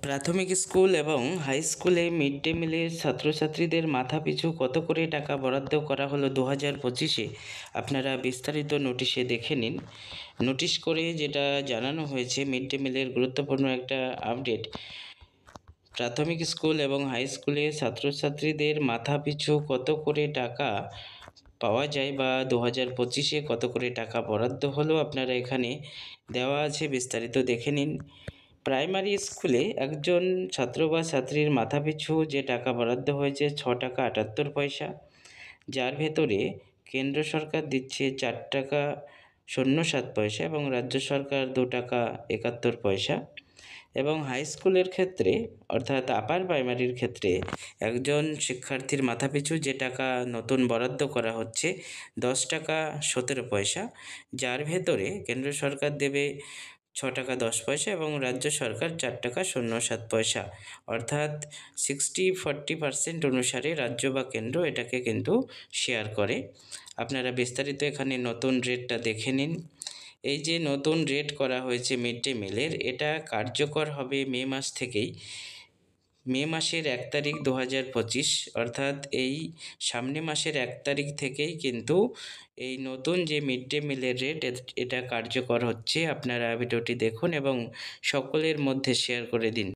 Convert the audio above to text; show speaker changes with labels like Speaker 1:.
Speaker 1: প্রাথমিক স্কুল এবং হাই স্কুলে মিড ডে মিলের ছাত্রছাত্রীদের মাথাপিছু কত করে টাকা বরাদ্দ করা হলো 2025-এ আপনারা বিস্তারিত নোটিশে দেখে নিন। নোটিশ করে যেটা জানানো হয়েছে, মিড ডে মিলের গুরুত্বপূর্ণ একটা আপডেট। প্রাথমিক স্কুল এবং হাই স্কুলে ছাত্রছাত্রীদের মাথাপিছু কত করে টাকা পাওয়া যায় বা 2025-এ কত করে টাকা বরাদ্দ হলো আপনারা এখানে দেওয়া আছে, বিস্তারিত দেখে নিন। প্রাইমারি স্কুলে একজন ছাত্র বা ছাত্রীর মাথাপিছু যে টাকা বরাদ্দ হয়েছে 6 টাকা 78 পয়সা, যার ভেতরে কেন্দ্র সরকার দিচ্ছে 4 টাকা 07 পয়সা এবং রাজ্য সরকার 2 টাকা 71 পয়সা। এবং হাই স্কুলের ক্ষেত্রে অর্থাৎ আপার প্রাইমারির ক্ষেত্রে একজন শিক্ষার্থীর মাথাপিছু যে টাকা নতুন বরাদ্দ করা হচ্ছে 10 টাকা 17 পয়সা, যার ভেতরে কেন্দ্র সরকার দেবে 6 টাকা 10 পয়সা এবং রাজ্য সরকার 4 টাকা 07 পয়সা। অর্থাৎ 60-40% অনুসারে রাজ্য বা কেন্দ্র এটাকে কিন্তু শেয়ার করে। আপনারা বিস্তারিত এখানে নতুন রেটটা দেখে নিন। এই যে নতুন রেট করা হয়েছে মিড ডে মিলের, এটা কার্যকর হবে মে মাস থেকেই। মে মাসের 1 তারিখ 2025, অর্থাৎ এই সামনে মাসের 1 তারিখ থেকেই কিন্তু এই নতুন যে মিড ডে মিলের রেট এটা কার্যকর হচ্ছে। আপনারা ভিডিওটি দেখুন এবং সকলের মধ্যে শেয়ার করে দিন।